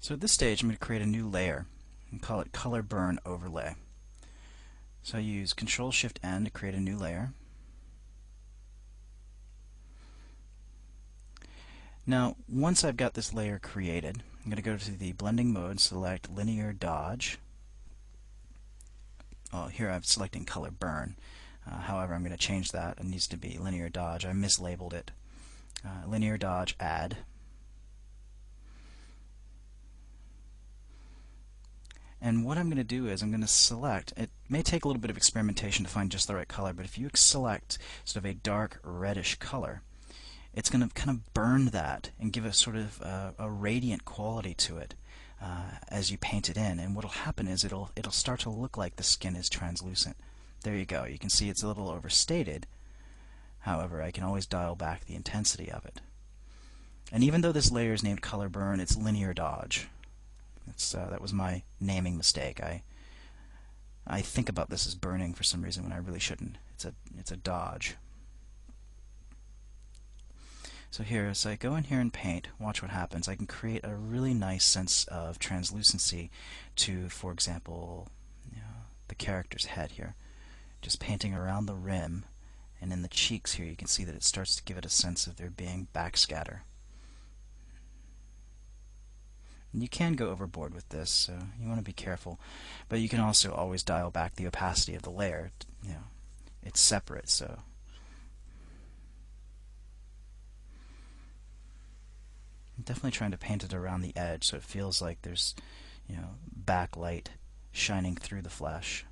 So at this stage, I'm going to create a new layer and call it Color Burn Overlay. So I use Control-Shift-N to create a new layer. Now, once I've got this layer created, I'm going to go to the blending mode, select Linear Dodge. Oh, here I'm selecting Color Burn. However, I'm going to change that. It needs to be Linear Dodge. I mislabeled it. Linear Dodge Add. And what I'm going to do is I'm going to select, it may take a little bit of experimentation to find just the right color, but if you select sort of a dark reddish color, it's going to kind of burn that and give a sort of a radiant quality to it as you paint it in. And what will happen is it'll start to look like the skin is translucent. There you go. You can see it's a little overstated. However, I can always dial back the intensity of it. And even though this layer is named Color Burn, it's Linear Dodge. That was my naming mistake. I think about this as burning for some reason when I really shouldn't. It's a dodge. So here, as I go in here and paint, watch what happens. I can create a really nice sense of translucency to, for example, the character's head here. Just painting around the rim, and in the cheeks here you can see that it starts to give it a sense of there being backscatter. You can go overboard with this, so you want to be careful. But you can also always dial back the opacity of the layer. It's separate, so. I'm definitely trying to paint it around the edge so it feels like there's, backlight shining through the flesh.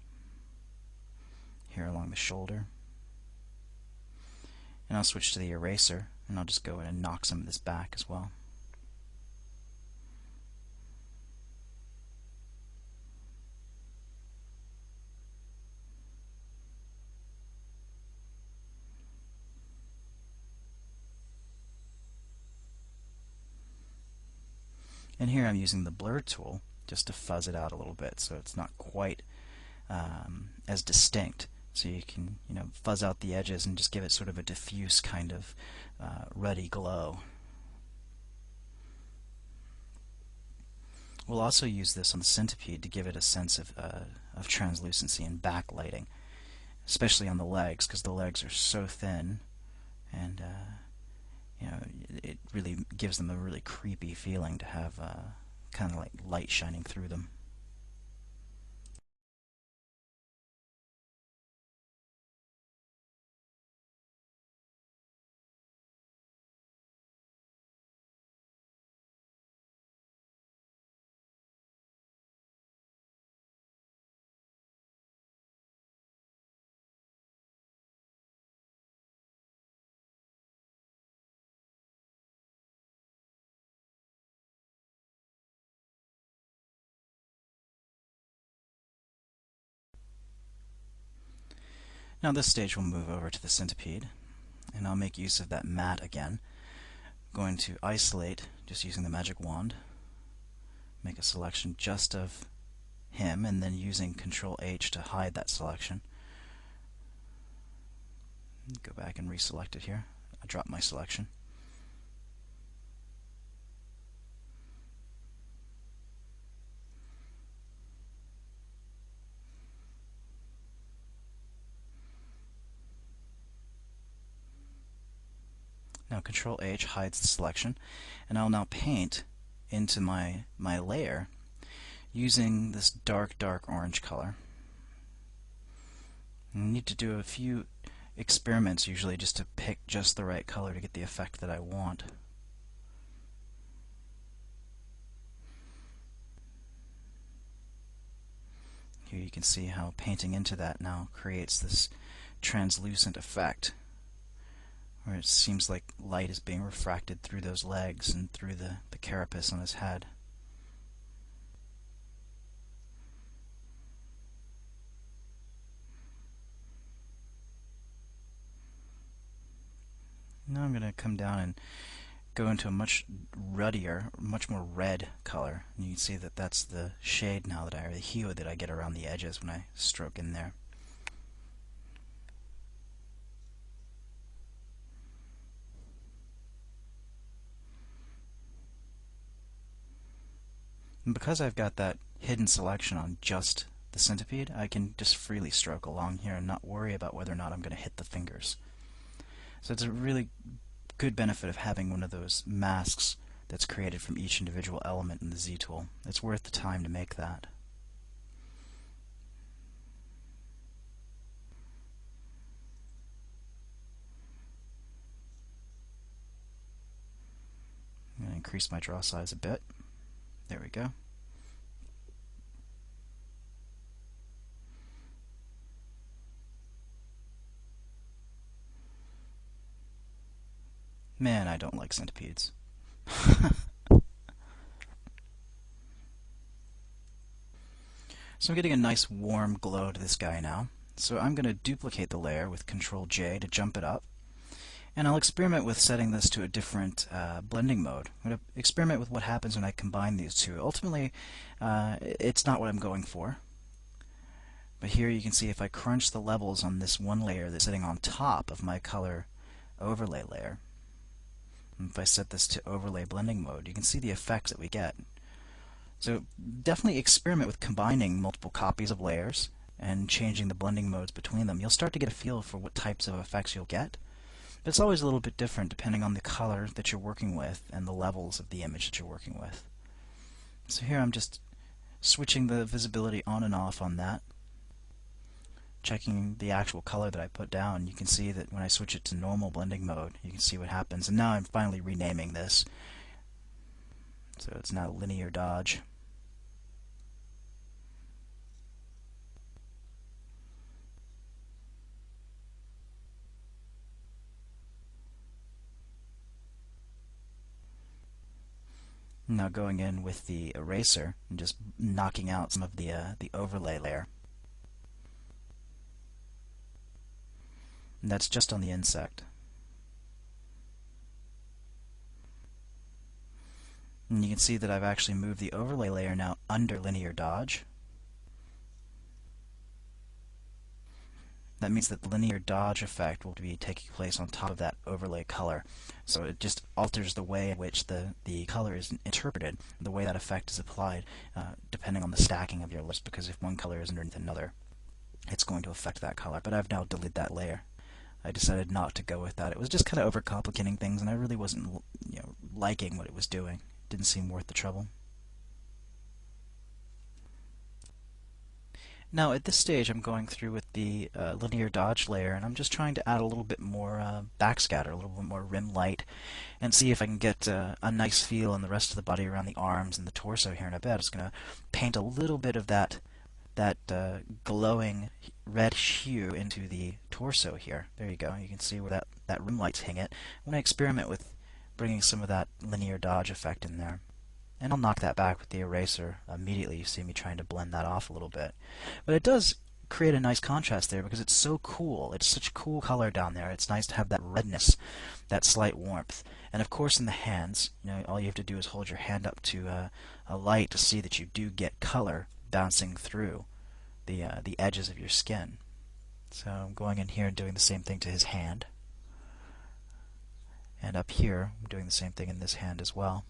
Here along the shoulder. And I'll switch to the eraser, and I'll just go in and knock some of this back as well. And here I'm using the blur tool just to fuzz it out a little bit so it's not quite as distinct. So you can fuzz out the edges and just give it sort of a diffuse kind of ruddy glow. We'll also use this on the centipede to give it a sense of translucency and backlighting, especially on the legs, because the legs are so thin, and it really gives them a really creepy feeling to have kind of like light shining through them. Now this stage we'll move over to the centipede, and I'll make use of that matte again. I'm going to isolate just using the magic wand, make a selection just of him, and then using Control-H to hide that selection. Go back and reselect it here. I drop my selection. Now Control-H hides the selection, and I'll now paint into my layer using this dark orange color. I need to do a few experiments usually just to pick just the right color to get the effect that I want. Here you can see how painting into that now creates this translucent effect, where it seems like light is being refracted through those legs and through the carapace on his head. Now I'm going to come down and go into a much ruddier, much more red color. And you can see that that's the shade now or the hue that I get around the edges when I stroke in there. And because I've got that hidden selection on just the centipede, I can just freely stroke along here and not worry about whether or not I'm going to hit the fingers. So it's a really good benefit of having one of those masks that's created from each individual element in the Z tool. It's worth the time to make that. I'm going to increase my draw size a bit. There we go. Man, I don't like centipedes. So I'm getting a nice warm glow to this guy now. So I'm going to duplicate the layer with Control J to jump it up. And I'll experiment with setting this to a different blending mode. I'm going to experiment with what happens when I combine these two. Ultimately, it's not what I'm going for. But here you can see if I crunch the levels on this one layer that's sitting on top of my color overlay layer, and if I set this to overlay blending mode, you can see the effects that we get. So definitely experiment with combining multiple copies of layers and changing the blending modes between them. You'll start to get a feel for what types of effects you'll get. But it's always a little bit different depending on the color that you're working with and the levels of the image that you're working with. So here I'm just switching the visibility on and off on that. Checking the actual color that I put down, you can see that when I switch it to normal blending mode, you can see what happens. And now I'm finally renaming this. So it's now linear dodge. Now going in with the eraser and just knocking out some of the overlay layer. And that's just on the insect. And you can see that I've actually moved the overlay layer now under linear dodge. That means that the linear dodge effect will be taking place on top of that overlay color. So it just alters the way in which the color is interpreted, the way that effect is applied, depending on the stacking of your layers, because if one color is underneath another, it's going to affect that color. But I've now deleted that layer. I decided not to go with that. It was just kind of overcomplicating things, and I really wasn't, liking what it was doing. It didn't seem worth the trouble. Now at this stage I'm going through with the linear dodge layer, and I'm just trying to add a little bit more backscatter, a little bit more rim light, and see if I can get a nice feel in the rest of the body around the arms and the torso here in a bit. I'm just going to paint a little bit of that glowing red hue into the torso here. There you go. You can see where that rim light's hitting it. I'm going to experiment with bringing some of that linear dodge effect in there. And I'll knock that back with the eraser immediately. You see me trying to blend that off a little bit. But it does create a nice contrast there because it's so cool. It's such a cool color down there. It's nice to have that redness, that slight warmth. And of course in the hands, all you have to do is hold your hand up to a light to see that you do get color bouncing through the edges of your skin. So I'm going in here and doing the same thing to his hand. And up here, I'm doing the same thing in this hand as well.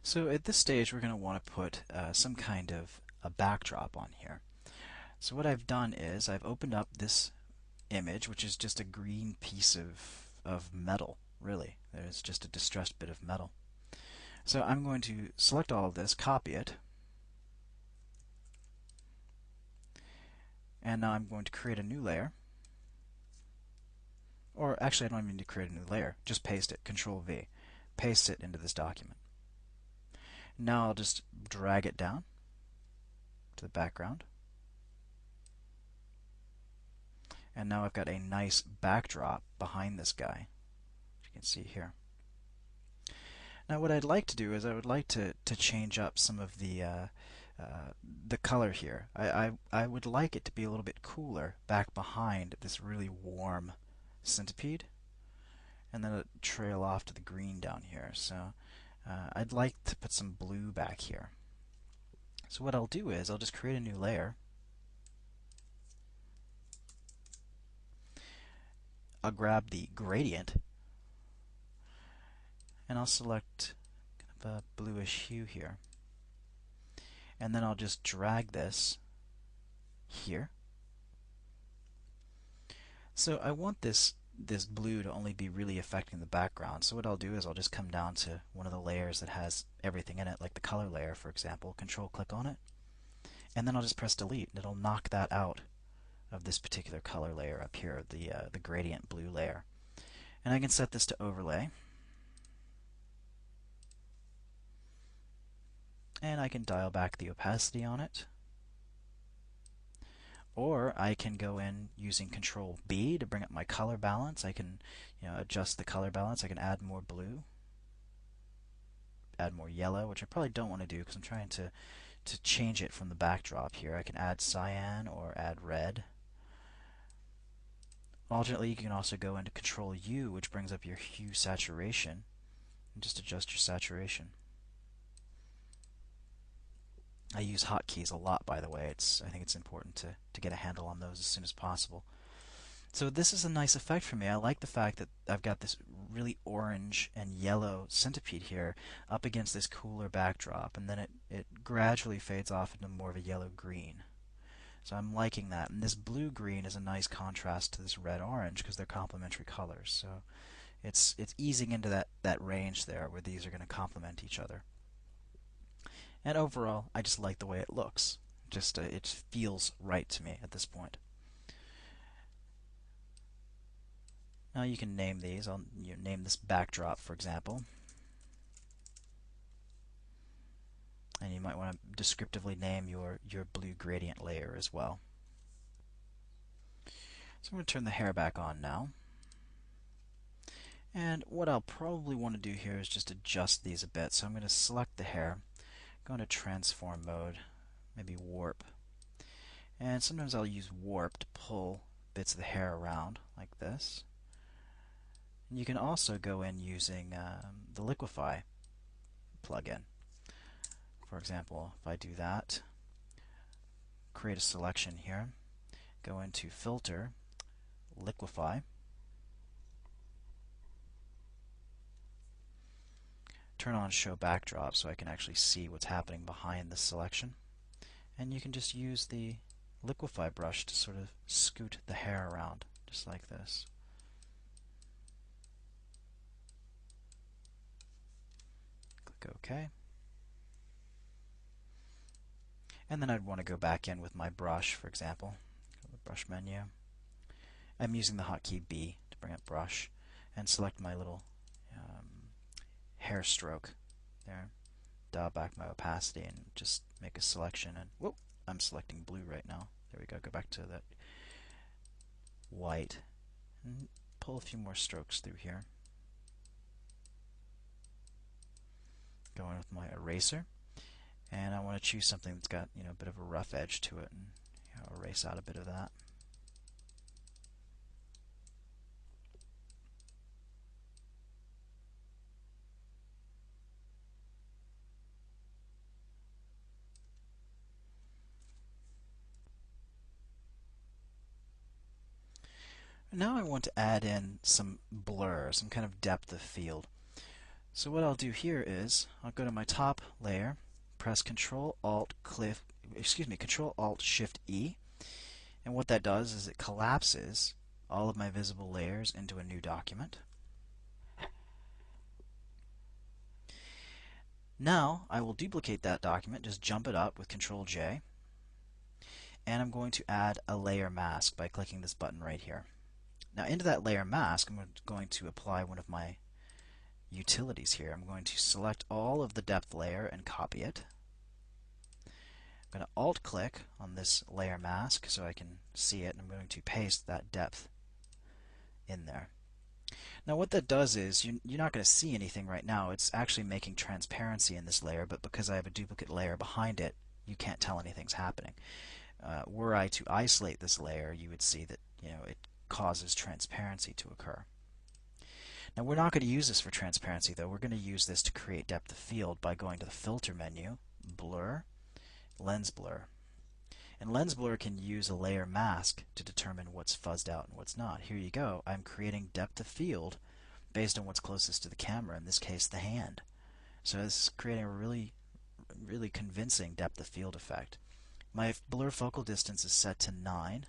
So at this stage, we're going to want to put some kind of a backdrop on here. So what I've done is I've opened up this image, which is just a green piece of metal, really. There's just a distressed bit of metal. So I'm going to select all of this, copy it, and now I'm going to create a new layer. Or actually, I don't even need to create a new layer. Just paste it, Control V. Paste it into this document. Now I'll just drag it down to the background. And now I've got a nice backdrop behind this guy, as you can see here. Now what I'd like to do is I would like to change up some of the color here. I would like it to be a little bit cooler back behind this really warm centipede, and then it trail off to the green down here. So I'd like to put some blue back here. So what I'll do is I'll just create a new layer. I'll grab the gradient and I'll select kind of a bluish hue here. And then I'll just drag this here. So I want this blue to only be really affecting the background. So what I'll do is I'll just come down to one of the layers that has everything in it, like the color layer, for example. Control click on it, and then I'll just press delete, and it'll knock that out of this particular color layer up here, the gradient blue layer. And I can set this to overlay. And I can dial back the opacity on it. Or I can go in using Control B to bring up my color balance. I can adjust the color balance. I can add more blue, add more yellow, which I probably don't want to do because I'm trying to change it from the backdrop here. I can add cyan or add red. Alternately, you can also go into Control U, which brings up your hue saturation, and just adjust your saturation. I use hotkeys a lot, by the way. I think it's important to get a handle on those as soon as possible. So this is a nice effect for me. I like the fact that I've got this really orange and yellow centipede here up against this cooler backdrop, and then it gradually fades off into more of a yellow-green. So I'm liking that. And this blue-green is a nice contrast to this red-orange because they're complementary colors. So it's easing into that range there where these are going to complement each other. And overall, I just like the way it looks. It feels right to me at this point. Now you can name these. I'll name this backdrop, for example. And you might want to descriptively name your blue gradient layer as well. So I'm going to turn the hair back on now. And what I'll probably want to do here is just adjust these a bit. So I'm going to select the hair, go into transform mode, maybe warp. And sometimes I'll use warp to pull bits of the hair around like this. And you can also go in using the liquify plugin. For example, if I do that, create a selection here, go into filter, liquify, turn on show backdrop so I can actually see what's happening behind the selection. And you can just use the liquify brush to sort of scoot the hair around, just like this. Click OK. And then I'd want to go back in with my brush, for example. Go to the brush menu. I'm using the hotkey B to bring up brush and select my little hair stroke there. Dial back my opacity and just make a selection. And whoop, I'm selecting blue right now. There we go. Go back to that white and pull a few more strokes through here. Go in with my eraser. And I want to choose something that's got a bit of a rough edge to it, and erase out a bit of that. Now I want to add in some blur, some kind of depth of field. So what I'll do here is I'll go to my top layer, press Control Alt Control Alt Shift E, and what that does is it collapses all of my visible layers into a new document. Now I will duplicate that document, just jump it up with Control J, and I'm going to add a layer mask by clicking this button right here. Now into that layer mask I'm going to apply one of my utilities here. I'm going to select all of the depth layer and copy it. I'm going to alt click on this layer mask so I can see it, and I'm going to paste that depth in there. Now what that does is you're not going to see anything right now. It's actually making transparency in this layer, but because I have a duplicate layer behind it, you can't tell anything's happening. Were I to isolate this layer, you would see that it causes transparency to occur. Now we're not going to use this for transparency though. We're going to use this to create depth of field by going to the Filter menu, Blur, Lens Blur. And Lens Blur can use a layer mask to determine what's fuzzed out and what's not. Here you go. I'm creating depth of field based on what's closest to the camera, in this case the hand. So this is creating a really convincing depth of field effect. My blur focal distance is set to 9.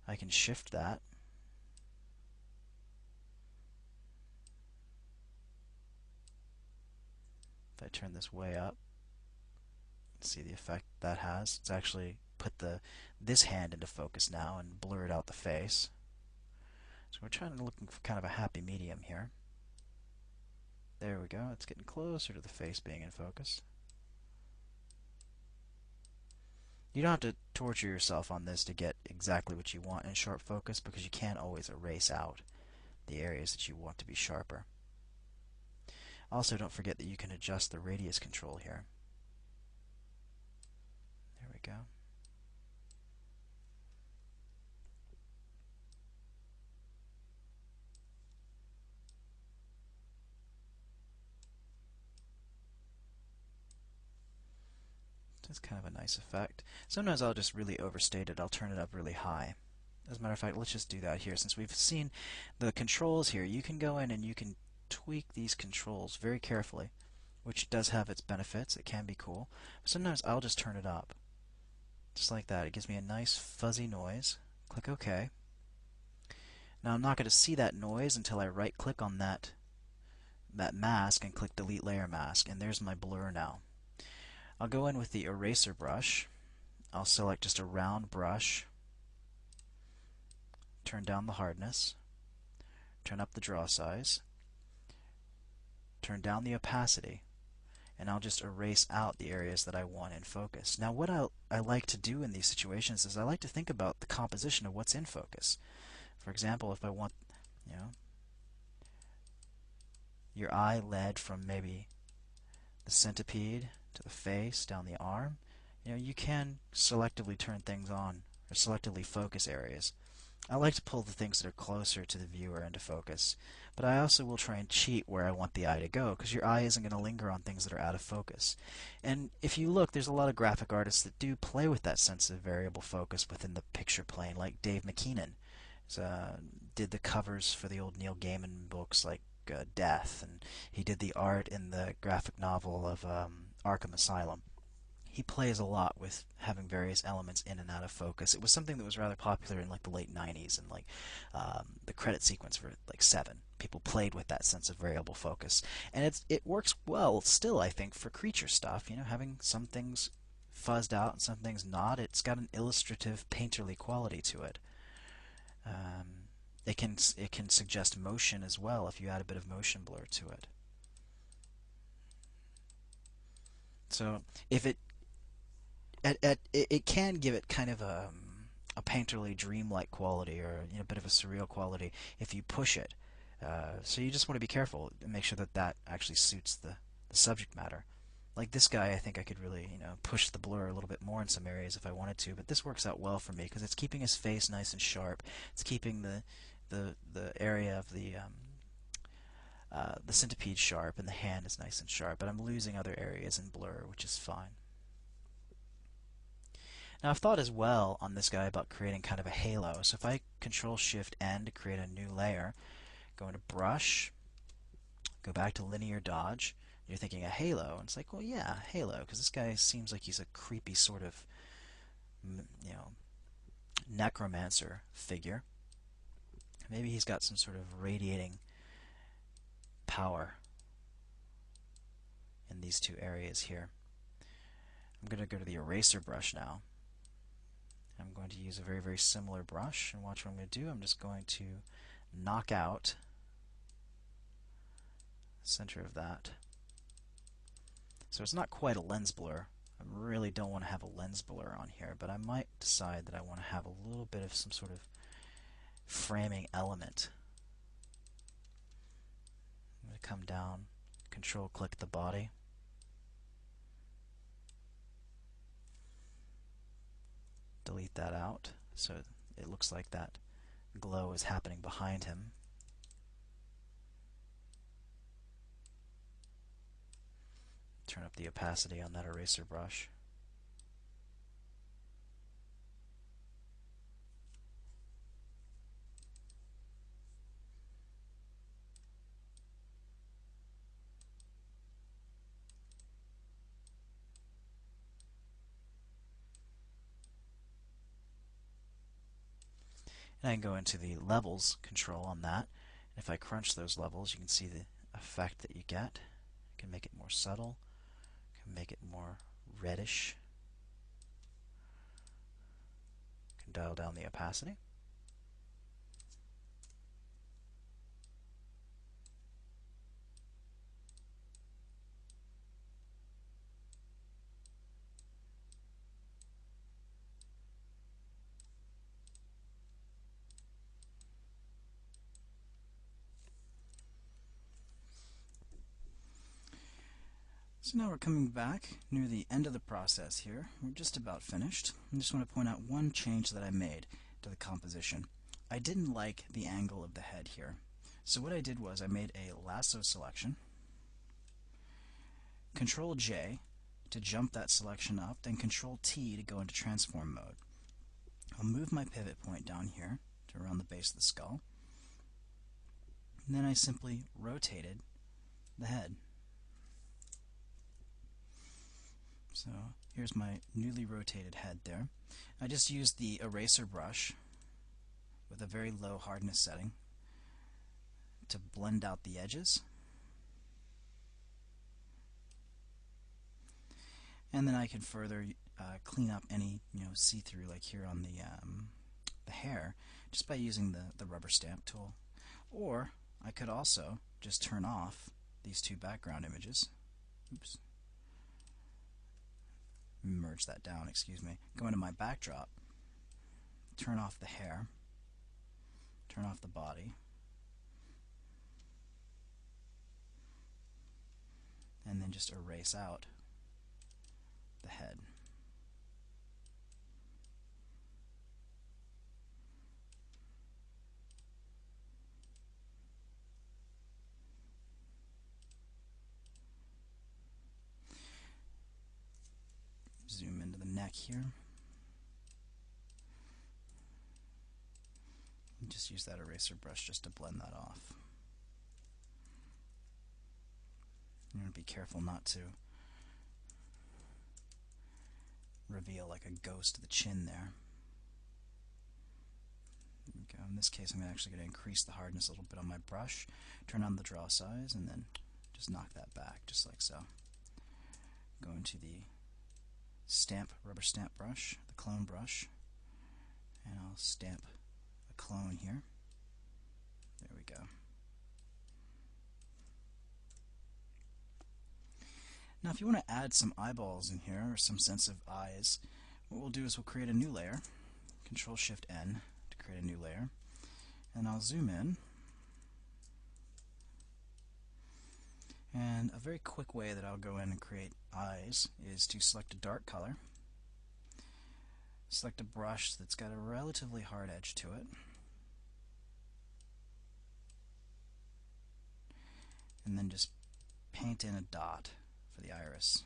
I can shift that. If I turn this way up, see the effect that has. It's actually put this hand into focus now and blurred out the face. So we're trying to look for kind of a happy medium here. There we go. It's getting closer to the face being in focus. You don't have to torture yourself on this to get exactly what you want in sharp focus, because you can't always erase out the areas that you want to be sharper. Also, don't forget that you can adjust the radius control here. There we go. It's kind of a nice effect. Sometimes I'll just really overstate it. I'll turn it up really high. As a matter of fact, let's just do that here. Since we've seen the controls here, you can go in and you can tweak these controls very carefully, which does have its benefits. It can be cool. But sometimes I'll just turn it up. Just like that. It gives me a nice fuzzy noise. Click OK. Now I'm not going to see that noise until I right click on that mask and click Delete Layer Mask, and there's my blur now. I'll go in with the eraser brush. I'll select just a round brush, turn down the hardness, turn up the draw size, turn down the opacity, and I'll just erase out the areas that I want in focus. Now what I like to do in these situations is I like to think about the composition of what's in focus. For example, if I want, your eye led from maybe the centipede to the face, down the arm, you can selectively turn things on or selectively focus areas. I like to pull the things that are closer to the viewer into focus, but I also will try and cheat where I want the eye to go, because your eye isn't going to linger on things that are out of focus. And if you look, there's a lot of graphic artists that do play with that sense of variable focus within the picture plane, like Dave McKean did the covers for the old Neil Gaiman books like Death, and he did the art in the graphic novel of Arkham Asylum. He plays a lot with having various elements in and out of focus. It was something that was rather popular in like the late 90s, and like the credit sequence for like Seven. People played with that sense of variable focus, and it works well still, I think, for creature stuff. Having some things fuzzed out and some things not. It's got an illustrative, painterly quality to it. It can suggest motion as well if you add a bit of motion blur to it. So if it can give it kind of a painterly, dreamlike quality, or a bit of a surreal quality if you push it. So you just want to be careful and make sure that actually suits the subject matter. Like this guy, I think I could really push the blur a little bit more in some areas if I wanted to, but this works out well for me because it's keeping his face nice and sharp. It's keeping the area of the centipede sharp, and the hand is nice and sharp, but I'm losing other areas in blur, which is fine. Now I've thought as well on this guy about creating kind of a halo. So if I Control-Shift-N to create a new layer, go into Brush, Go back to linear dodge. You're thinking a halo, and it's like, well, yeah, halo, because this guy seems like he's a creepy sort of, necromancer figure. Maybe he's got some sort of radiating power in these two areas here. I'm going to go to the eraser brush now. I'm going to use a very, very similar brush, and watch what I'm going to do. I'm just going to knock out the center of that. So it's not quite a lens blur. I really don't want to have a lens blur on here, but I might decide that I want to have a little bit of some sort of framing element. I'm going to come down, control click the body. Delete that out so it looks like that glow is happening behind him. Turn up the opacity on that eraser brush. And I can go into the levels control on that. And if I crunch those levels, you can see the effect that you get. I can make it more subtle, I can make it more reddish. I can dial down the opacity. So now we're coming back near the end of the process here. We're just about finished. I just want to point out one change that I made to the composition. I didn't like the angle of the head here. So what I did was I made a lasso selection, Control J to jump that selection up, then Control T to go into transform mode. I'll move my pivot point down here to around the base of the skull. And then I simply rotated the head. So here's my newly rotated head there. I just used the eraser brush with a very low hardness setting to blend out the edges. And then I can further clean up any see-through, like here on the hair, just by using the rubber stamp tool. Or I could also just turn off these two background images. Oops. Merge that down, excuse me. Go into my backdrop, turn off the hair, turn off the body, and then just erase out the head. Zoom into the neck here. And just use that eraser brush just to blend that off. You're going to be careful not to reveal like a ghost of the chin there. There we go. In this case, I'm actually going to increase the hardness a little bit on my brush, turn on the draw size, and then just knock that back, just like so. Go into the rubber stamp brush, the clone brush, and I'll stamp a clone here. There we go. Now if you want to add some eyeballs in here, or some sense of eyes, what we'll do is we'll create a new layer, Control-Shift-N to create a new layer, and I'll zoom in. And a very quick way that I'll go in and create eyes is to select a dark color, select a brush that's got a relatively hard edge to it, and then just paint in a dot for the iris.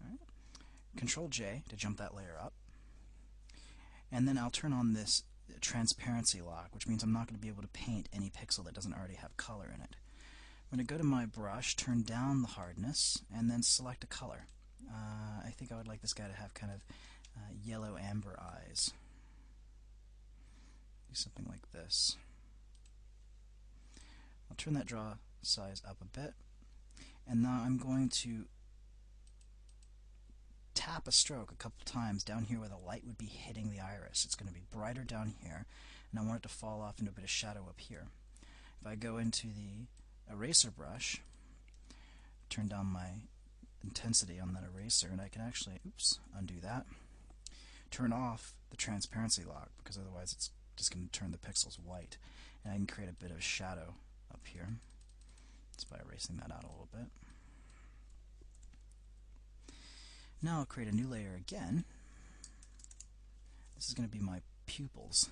Alright. Control J to jump that layer up. And then I'll turn on this transparency lock, which means I'm not going to be able to paint any pixel that doesn't already have color in it. I'm going to go to my brush, turn down the hardness, and then select a color. I think I would like this guy to have kind of yellow amber eyes. Do something like this. I'll turn that draw size up a bit, and now I'm going to tap a stroke a couple times down here where the light would be hitting the iris. It's going to be brighter down here, and I want it to fall off into a bit of shadow up here. If I go into the eraser brush, turn down my intensity on that eraser, and I can actually, undo that. Turn off the transparency lock, because otherwise it's just going to turn the pixels white. And I can create a bit of shadow up here just by erasing that out a little bit. Now I'll create a new layer again. This is going to be my pupils.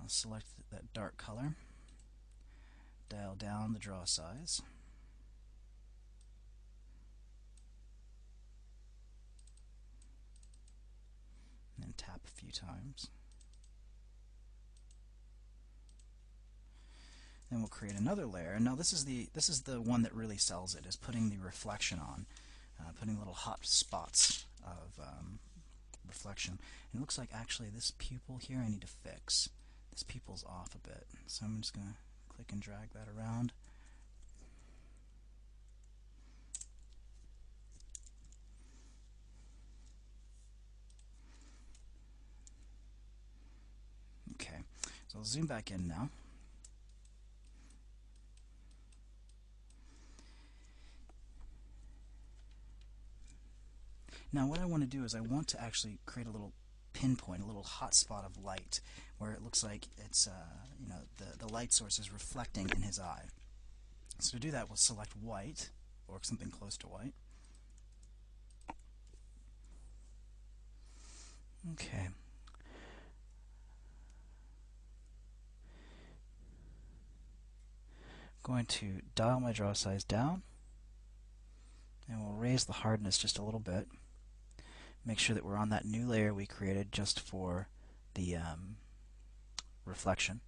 I'll select that dark color, dial down the draw size, and then tap a few times. Then we'll create another layer. And now this is the one that really sells it, is putting the reflection on, putting little hot spots of reflection. And it looks like actually this pupil here I need to fix. This pupil's off a bit, so I'm just going to click and drag that around. Okay, so I'll zoom back in now. Now what I want to do is I want to actually create a little pinpoint, a little hot spot of light where it looks like it's the light source is reflecting in his eye. So to do that, we'll select white, or something close to white. Okay. I'm going to dial my draw size down, and we'll raise the hardness just a little bit. Make sure that we're on that new layer we created just for the reflection.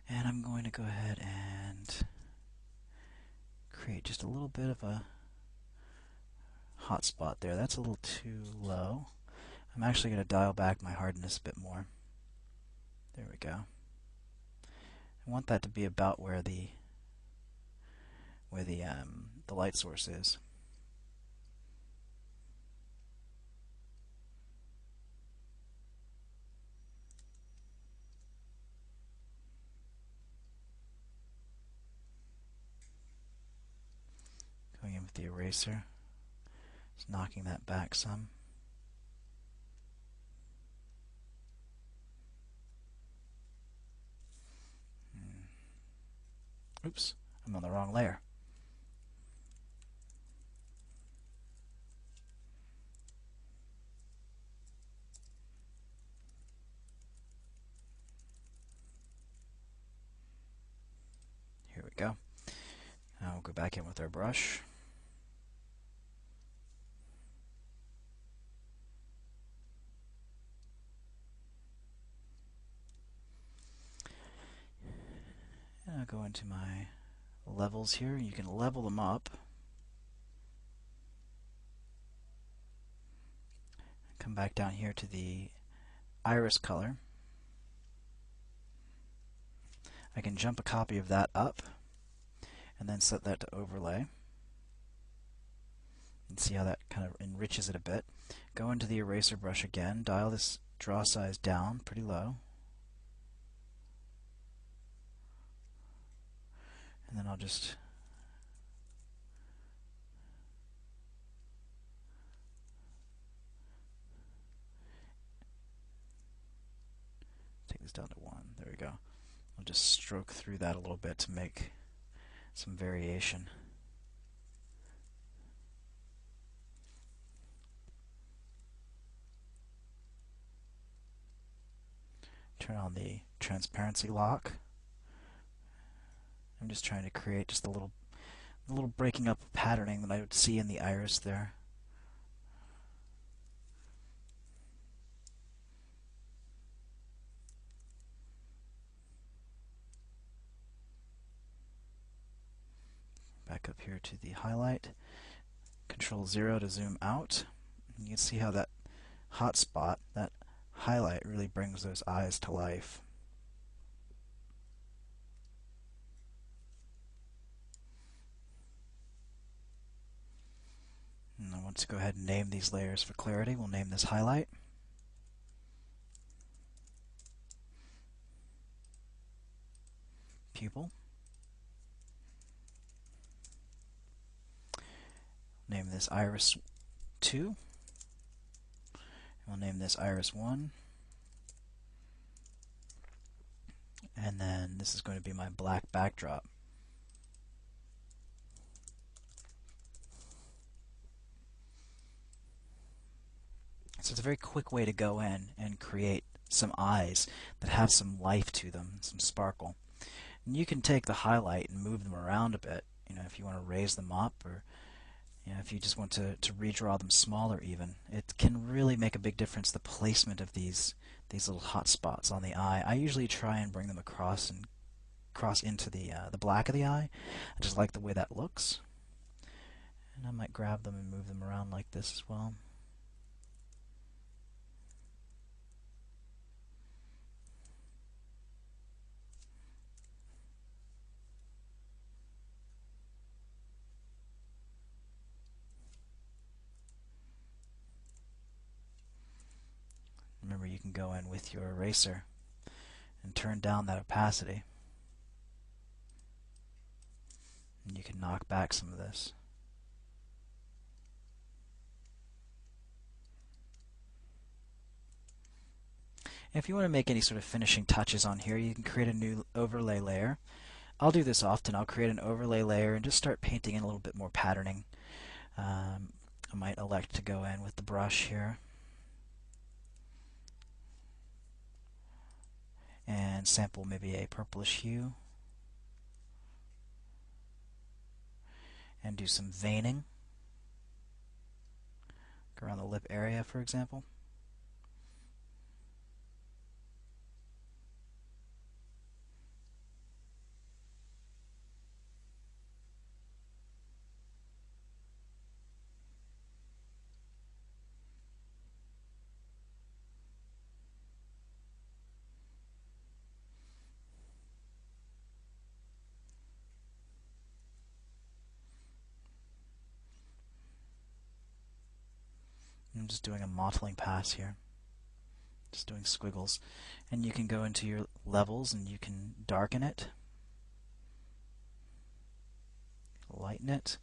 And I'm going to go ahead and create just a little bit of a hot spot there. That's a little too low. I'm actually going to dial back my hardness a bit more. There we go. I want that to be about where the light source is. Going in with the eraser, just knocking that back some. Oops, I'm on the wrong layer. Here we go. Now we'll go back in with our brush. And I'll go into my levels here. You can level them up. Come back down here to the iris color. I can jump a copy of that up and then set that to overlay. And see how that kind of enriches it a bit. Go into the eraser brush again, dial this draw size down pretty low. And then I'll just take this down to 1. There we go. I'll just stroke through that a little bit to make some variation. Turn on the transparency lock. I'm just trying to create just a little breaking up of patterning that I would see in the iris there. here to the highlight, Control 0 to zoom out. You can see how that hot spot, that highlight, really brings those eyes to life. And I want to go ahead and name these layers for clarity. We'll name this highlight. Pupil. Name this iris 2. We'll name this iris 1. And then this is going to be my black backdrop. So it's a very quick way to go in and create some eyes that have some life to them, some sparkle. And you can take the highlight and move them around a bit, if you want to raise them up, or if you just want to redraw them smaller even. It can really make a big difference, the placement of these little hot spots on the eye. I usually try and bring them across into the black of the eye. I just like the way that looks. And I might grab them and move them around like this as well. Remember, you can go in with your eraser and turn down that opacity. And you can knock back some of this. If you want to make any sort of finishing touches on here, you can create a new overlay layer. I'll do this often. I'll create an overlay layer and just start painting in a little bit more patterning. I might elect to go in with the brush here and sample maybe a purplish hue and do some veining. Go around the lip area, for example. I'm just doing a mottling pass here, just doing squiggles. And you can go into your levels and you can darken it, lighten it.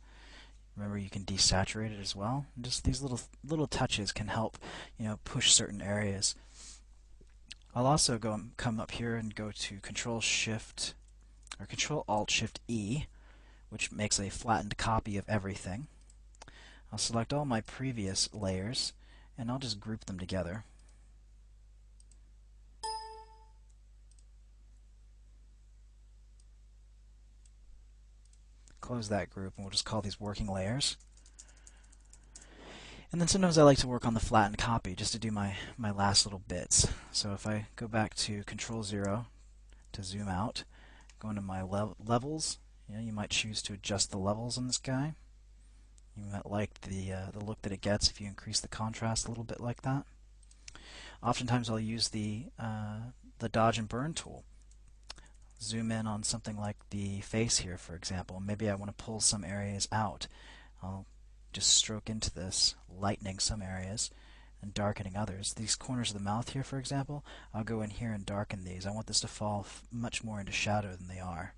Remember, you can desaturate it as well. And just these little touches can help, push certain areas. I'll also come up here and go to Control Alt Shift E, which makes a flattened copy of everything. I'll select all my previous layers and I'll just group them together. Close that group and we'll just call these working layers. And then sometimes I like to work on the flattened copy just to do my last little bits. So if I go back to Control 0 to zoom out, go into my levels, you might choose to adjust the levels on this guy. You might like the look that it gets if you increase the contrast a little bit like that. Oftentimes I'll use the dodge and burn tool. Zoom in on something like the face here, for example. Maybe I want to pull some areas out. I'll just stroke into this, lightening some areas and darkening others. These corners of the mouth here, for example, I'll go in here and darken these. I want this to fall much more into shadow than they are.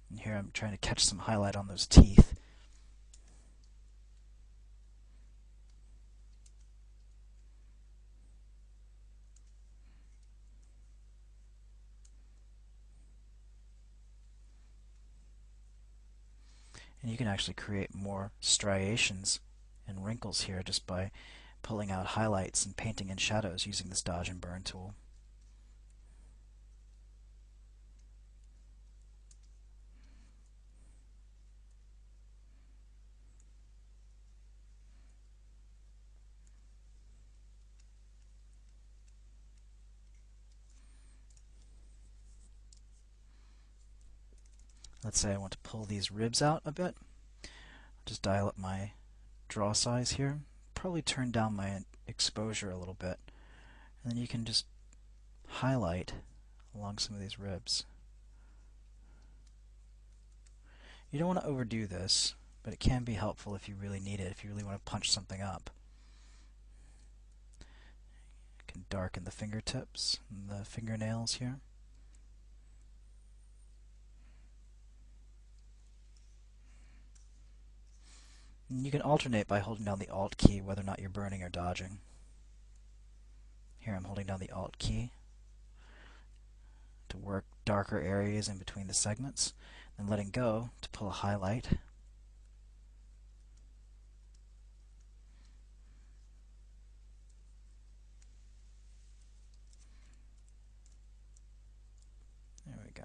And here I'm trying to catch some highlight on those teeth. And you can actually create more striations and wrinkles here just by pulling out highlights and painting in shadows using this dodge and burn tool. Let's say I want to pull these ribs out a bit. I'll just dial up my draw size here. Probably turn down my exposure a little bit. And then you can just highlight along some of these ribs. You don't want to overdo this, but it can be helpful if you really need it, if you really want to punch something up. You can darken the fingertips and the fingernails here. And you can alternate by holding down the Alt key whether or not you're burning or dodging. Here I'm holding down the Alt key to work darker areas in between the segments, and letting go to pull a highlight. There we go.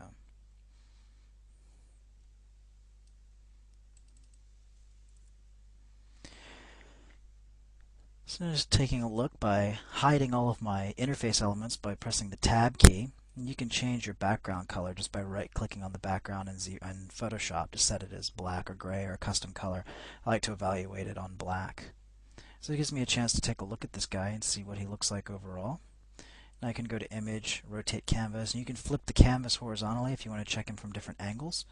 So just taking a look by hiding all of my interface elements by pressing the Tab key. And you can change your background color just by right-clicking on the background in Photoshop to set it as black or gray or a custom color. I like to evaluate it on black. So it gives me a chance to take a look at this guy and see what he looks like overall. And I can go to Image, Rotate Canvas, and you can flip the canvas horizontally if you want to check him from different angles.